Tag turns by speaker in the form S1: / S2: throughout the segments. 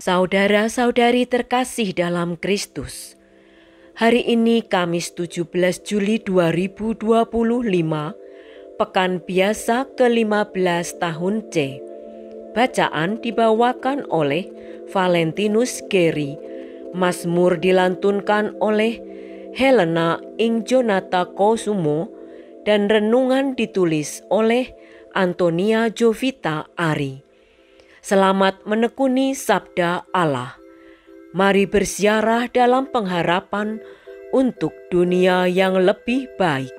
S1: Saudara-saudari terkasih dalam Kristus, hari ini Kamis 17 Juli 2025, Pekan Biasa ke-15 tahun C. Bacaan dibawakan oleh Valentinus Geri, Mazmur dilantunkan oleh Helena Ing Jonata Kosumo, dan renungan ditulis oleh Antonia Jovita Ari. Selamat menekuni sabda Allah. Mari berziarah dalam pengharapan untuk dunia yang lebih baik.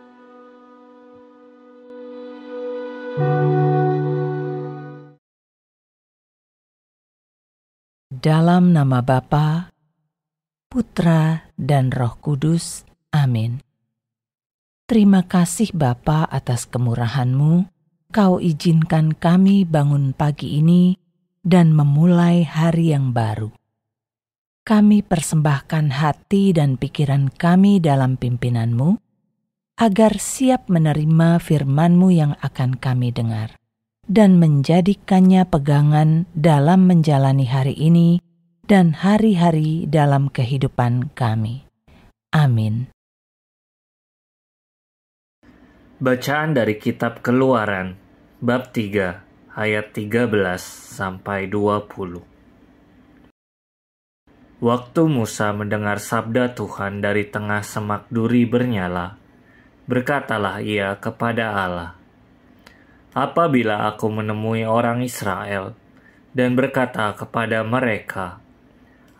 S2: Dalam nama Bapa, Putra, dan Roh Kudus. Amin. Terima kasih Bapa atas kemurahan-Mu. Kau izinkan kami bangun pagi ini dan memulai hari yang baru. Kami persembahkan hati dan pikiran kami dalam pimpinan-Mu, agar siap menerima firman-Mu yang akan kami dengar, dan menjadikannya pegangan dalam menjalani hari ini dan hari-hari dalam kehidupan kami. Amin.
S3: Bacaan dari Kitab Keluaran, bab 3, ayat 13-20. Waktu Musa mendengar sabda Tuhan dari tengah semak duri bernyala, berkatalah ia kepada Allah, "Apabila aku menemui orang Israel dan berkata kepada mereka,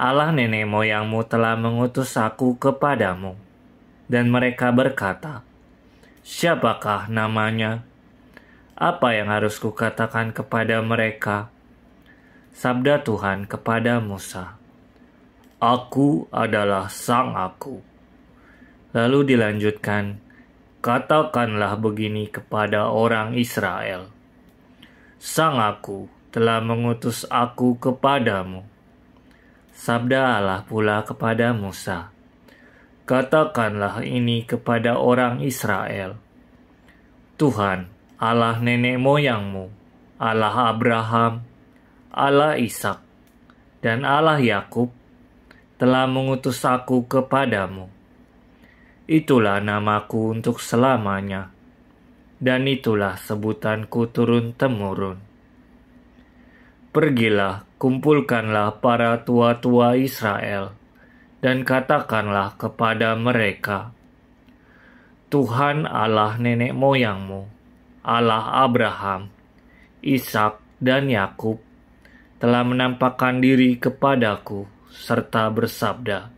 S3: Allah nenek moyangmu telah mengutus aku kepadamu, dan mereka berkata, siapakah namanya? Apa yang harus kukatakan kepada mereka?" Sabda Tuhan kepada Musa, "Aku adalah Sang Aku." Lalu dilanjutkan, "Katakanlah begini kepada orang Israel, Sang Aku telah mengutus aku kepadamu." Sabda Allah pula kepada Musa, "Katakanlah ini kepada orang Israel, Tuhan, Allah nenek moyangmu, Allah Abraham, Allah Ishak, dan Allah Yakub, telah mengutus aku kepadamu. Itulah namaku untuk selamanya, dan itulah sebutanku turun-temurun. Pergilah, kumpulkanlah para tua-tua Israel, dan katakanlah kepada mereka, Tuhan Allah nenek moyangmu, Allah Abraham, Ishak, dan Yakub, telah menampakkan diri kepadaku, serta bersabda,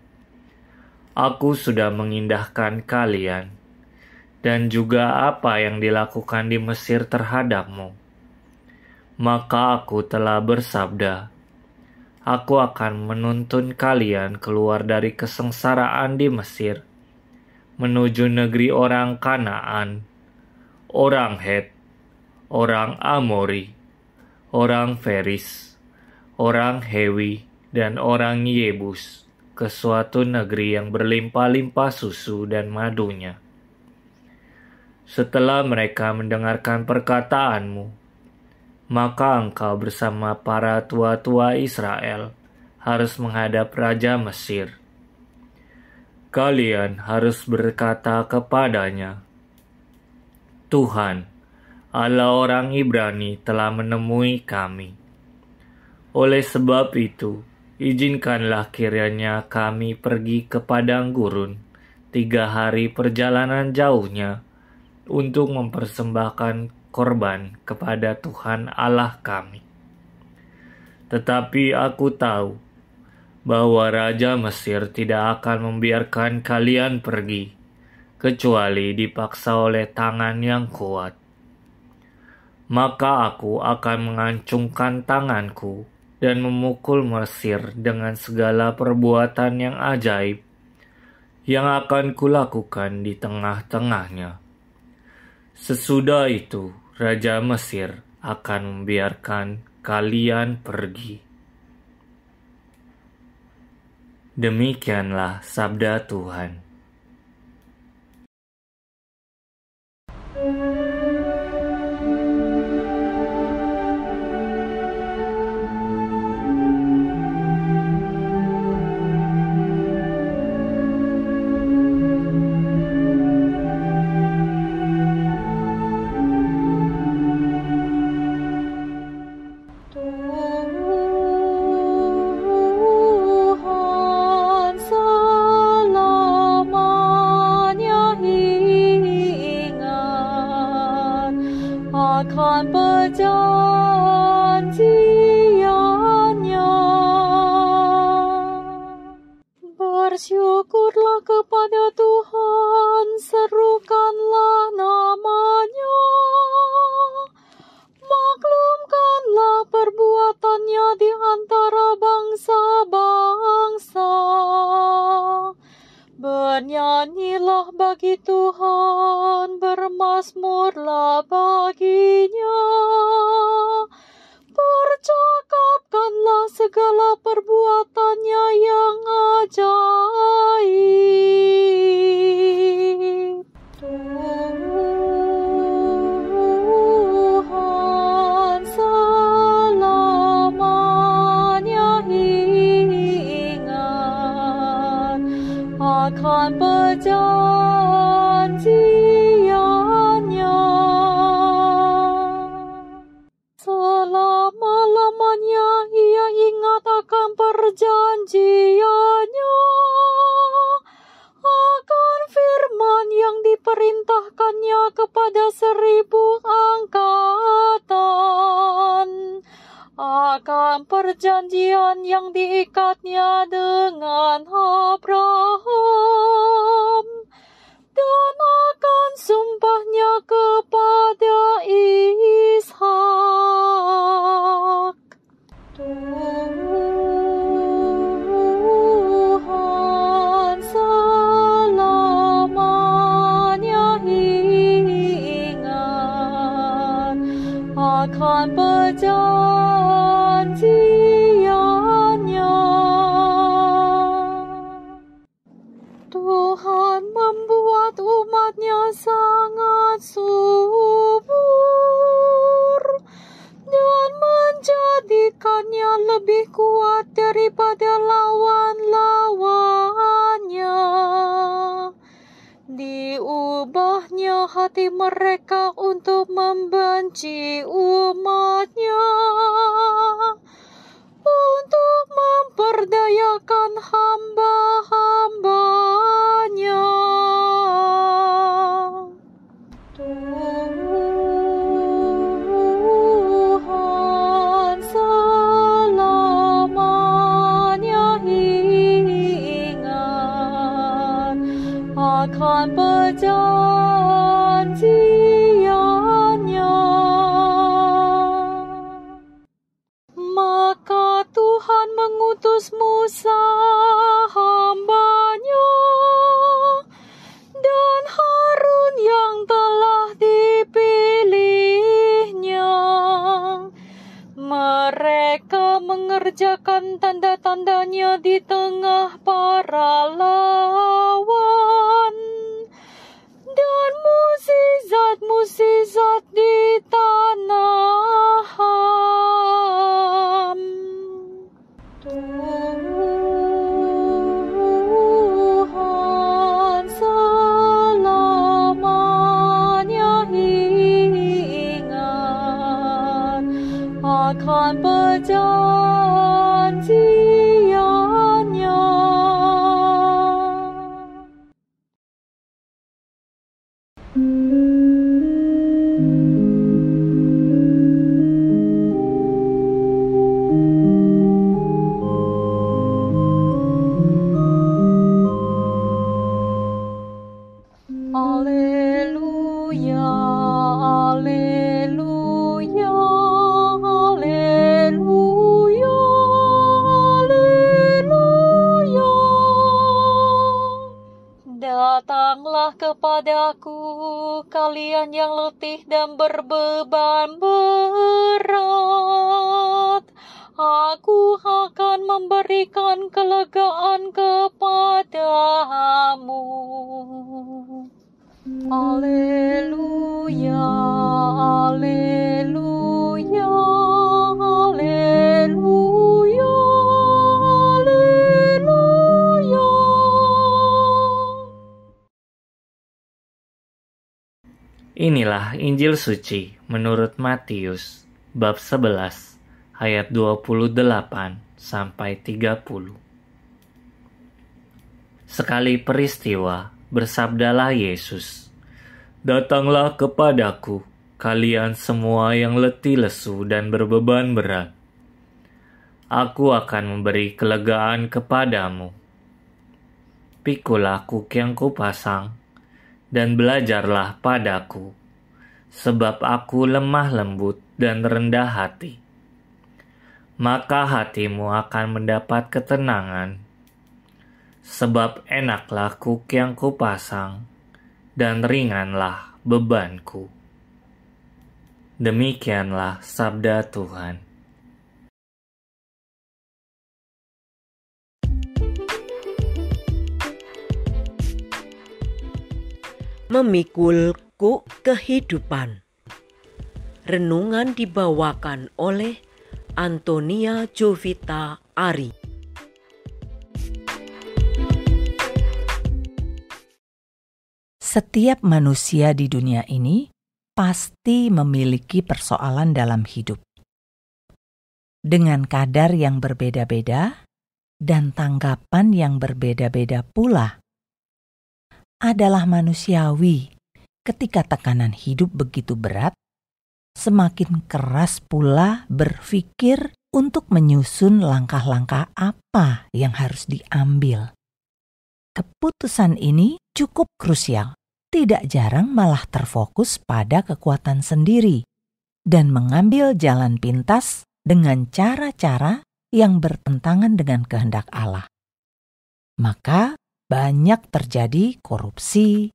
S3: Aku sudah mengindahkan kalian, dan juga apa yang dilakukan di Mesir terhadapmu. Maka aku telah bersabda, Aku akan menuntun kalian keluar dari kesengsaraan di Mesir, menuju negeri orang Kanaan, orang Het, orang Amori, orang Feris, orang Hewi, dan orang Yebus, ke suatu negeri yang berlimpah-limpah susu dan madunya. Setelah mereka mendengarkan perkataanmu, maka engkau bersama para tua-tua Israel harus menghadap Raja Mesir. Kalian harus berkata kepadanya, Tuhan, Allah orang Ibrani telah menemui kami. Oleh sebab itu, izinkanlah kiranya kami pergi ke padang gurun 3 hari perjalanan jauhnya untuk mempersembahkan korban kepada Tuhan Allah kami. Tetapi aku tahu bahwa Raja Mesir tidak akan membiarkan kalian pergi, kecuali dipaksa oleh tangan yang kuat. Maka aku akan mengancungkan tanganku dan memukul Mesir dengan segala perbuatan yang ajaib yang akan kulakukan di tengah-tengahnya. Sesudah itu, Raja Mesir akan membiarkan kalian pergi. Demikianlah sabda Tuhan.
S4: akan perjanjiannya. Bersyukurlah kepada Tuhan, serukanlah nama-Nya. Maklumkanlah perbuatannya di antara bangsa-bangsa. Bernyanyilah bagi Tuhan, bermazmurlah baginya. Percakapkanlah segala perbuatannya yang ajaib. Tuhan selamanya ingat akan perjanjiannya. Selama-lamanya Ia ingat akan perjanjiannya, akan firman yang diperintahkannya kepada 1000 angkatan, akan perjanjian yang diikatnya dengan Abraham, dan akan sumpahnya kepada Ishak. Tuhan selamanya ingat akan perjanjiannya. Tuhan membuat umat-Nya sangat subur dan menjadikannya lebih kuat daripada lawan-lawannya. Diubahnya hati mereka untuk membenci umat-Nya, untuk memperdayakan hamba-hamba-Nya. Tuhan selamanya ingat akan perjanjiannya. Maka Tuhan mengutus Musa hamba-Nya dan Harun yang telah dipilihnya. Mereka mengerjakan tanda-tandanya di tengah para lawan dan mukjizat-mukjizat di tanah Ham. Tuhan selamanya ingat akan perjanjiannya. Haleluya, haleluya, haleluya, haleluya. Datanglah kepadaku kalian yang letih dan berbeban berat. Aku akan memberikan kelegaan kepadamu. Haleluya, haleluya, haleluya, haleluya.
S3: Inilah Injil suci menurut Matius bab 11 ayat 28 sampai 30. Sekali peristiwa, bersabdalah Yesus, "Datanglah kepadaku kalian semua yang letih lesu dan berbeban berat. Aku akan memberi kelegaan kepadamu. Pikulah kuk yang kupasang, dan belajarlah padaku, sebab aku lemah lembut dan rendah hati. Maka hatimu akan mendapat ketenangan, sebab enaklah kuk yang kupasang, dan ringanlah bebanku. Demikianlah sabda Tuhan.
S1: Memikul kuk kehidupan. Renungan dibawakan oleh Antonia Jovita Ari.
S2: Setiap manusia di dunia ini pasti memiliki persoalan dalam hidup. Dengan kadar yang berbeda-beda dan tanggapan yang berbeda-beda pula. Adalah manusiawi ketika tekanan hidup begitu berat, semakin keras pula berpikir untuk menyusun langkah-langkah apa yang harus diambil. Keputusan ini cukup krusial, tidak jarang malah terfokus pada kekuatan sendiri dan mengambil jalan pintas dengan cara-cara yang bertentangan dengan kehendak Allah. Maka banyak terjadi korupsi,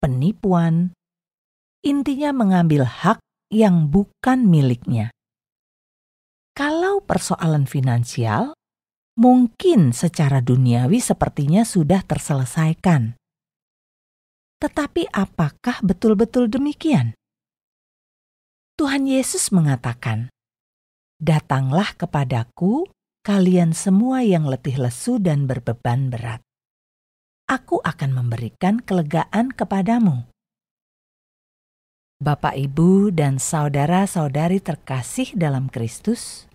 S2: penipuan, intinya mengambil hak yang bukan miliknya. Kalau persoalan finansial, mungkin secara duniawi sepertinya sudah terselesaikan. Tetapi apakah betul-betul demikian? Tuhan Yesus mengatakan, "Datanglah kepadaku, kalian semua yang letih lesu dan berbeban berat. Aku akan memberikan kelegaan kepadamu." Bapak, Ibu, dan saudara-saudari terkasih dalam Kristus,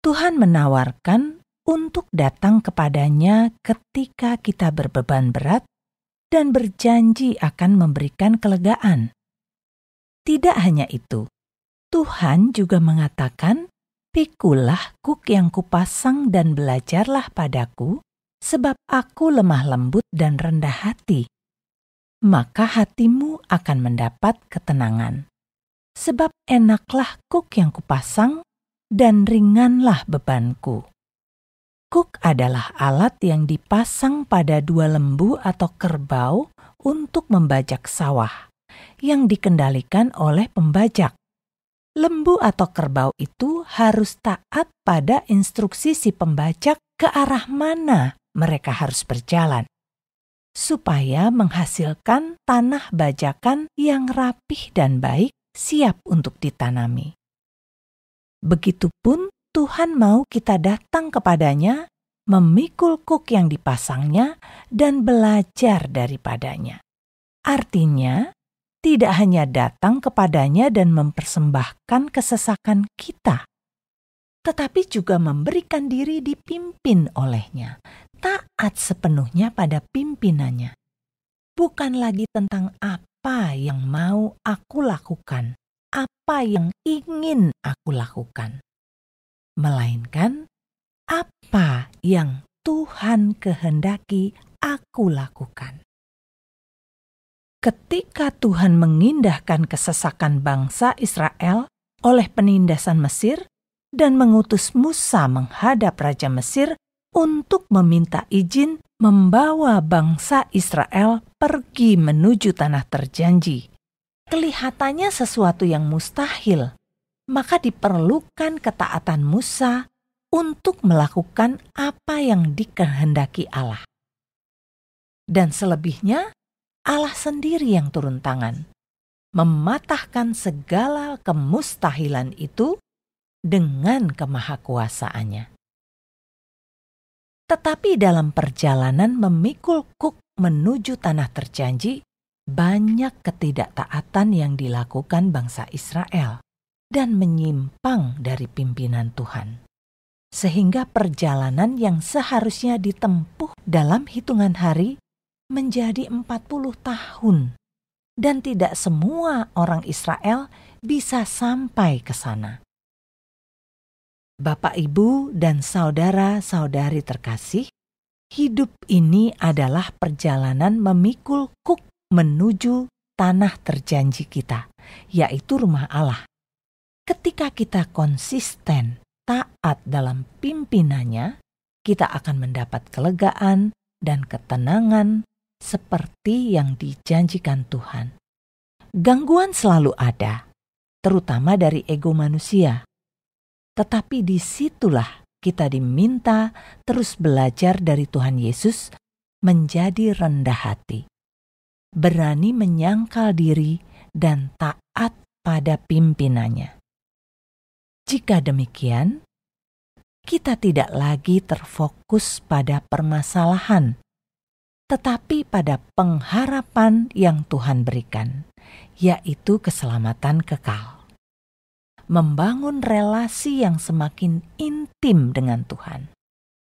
S2: Tuhan menawarkan untuk datang kepadanya ketika kita berbeban berat dan berjanji akan memberikan kelegaan. Tidak hanya itu, Tuhan juga mengatakan, "Pikulah kuk yang kupasang dan belajarlah padaku, sebab aku lemah lembut dan rendah hati. Maka hatimu akan mendapat ketenangan. Sebab enaklah kuk yang kupasang dan ringanlah bebanku." Kuk adalah alat yang dipasang pada dua lembu atau kerbau untuk membajak sawah, yang dikendalikan oleh pembajak. Lembu atau kerbau itu harus taat pada instruksi si pembajak ke arah mana mereka harus berjalan, supaya menghasilkan tanah bajakan yang rapih dan baik, siap untuk ditanami. Begitupun Tuhan mau kita datang kepadanya, memikul kuk yang dipasangnya, dan belajar daripadanya. Artinya, tidak hanya datang kepadanya dan mempersembahkan kesesakan kita, tetapi juga memberikan diri dipimpin olehnya, taat sepenuhnya pada pimpinannya. Bukan lagi tentang apa yang mau aku lakukan, apa yang ingin aku lakukan, melainkan apa yang Tuhan kehendaki aku lakukan. Ketika Tuhan mengindahkan kesesakan bangsa Israel oleh penindasan Mesir dan mengutus Musa menghadap Raja Mesir untuk meminta izin membawa bangsa Israel pergi menuju tanah terjanji, kelihatannya sesuatu yang mustahil, maka diperlukan ketaatan Musa untuk melakukan apa yang dikehendaki Allah. Dan selebihnya, Allah sendiri yang turun tangan, mematahkan segala kemustahilan itu dengan kemahakuasaannya. Tetapi dalam perjalanan memikul kuk menuju tanah terjanji, banyak ketidaktaatan yang dilakukan bangsa Israel dan menyimpang dari pimpinan Tuhan. Sehingga perjalanan yang seharusnya ditempuh dalam hitungan hari menjadi 40 tahun dan tidak semua orang Israel bisa sampai ke sana. Bapak, Ibu, dan saudara-saudari terkasih, hidup ini adalah perjalanan memikul kuk menuju tanah terjanji kita, yaitu rumah Allah. Ketika kita konsisten taat dalam pimpinannya, kita akan mendapat kelegaan dan ketenangan seperti yang dijanjikan Tuhan. Gangguan selalu ada, terutama dari ego manusia. Tetapi disitulah kita diminta terus belajar dari Tuhan Yesus menjadi rendah hati, berani menyangkal diri dan taat pada pimpinannya. Jika demikian, kita tidak lagi terfokus pada permasalahan, tetapi pada pengharapan yang Tuhan berikan, yaitu keselamatan kekal. Membangun relasi yang semakin intim dengan Tuhan,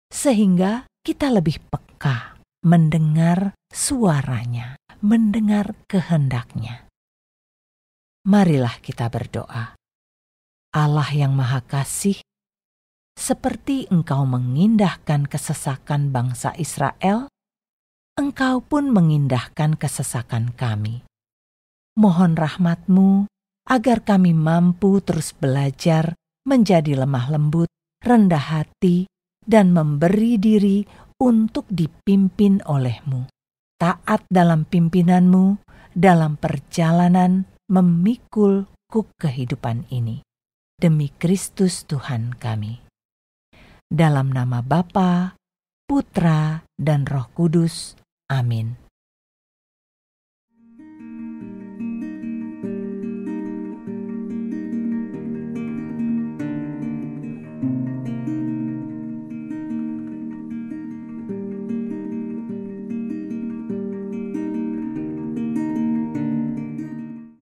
S2: sehingga kita lebih peka mendengar suaranya, mendengar kehendaknya. Marilah kita berdoa. Allah yang Maha Kasih, seperti Engkau mengindahkan kesesakan bangsa Israel, Engkau pun mengindahkan kesesakan kami. Mohon rahmat-Mu agar kami mampu terus belajar menjadi lemah lembut, rendah hati, dan memberi diri untuk dipimpin oleh-Mu. Taat dalam pimpinan-Mu dalam perjalanan memikul kuk kehidupan ini. Demi Kristus Tuhan kami. Dalam nama Bapa, Putra, dan Roh Kudus. Amin.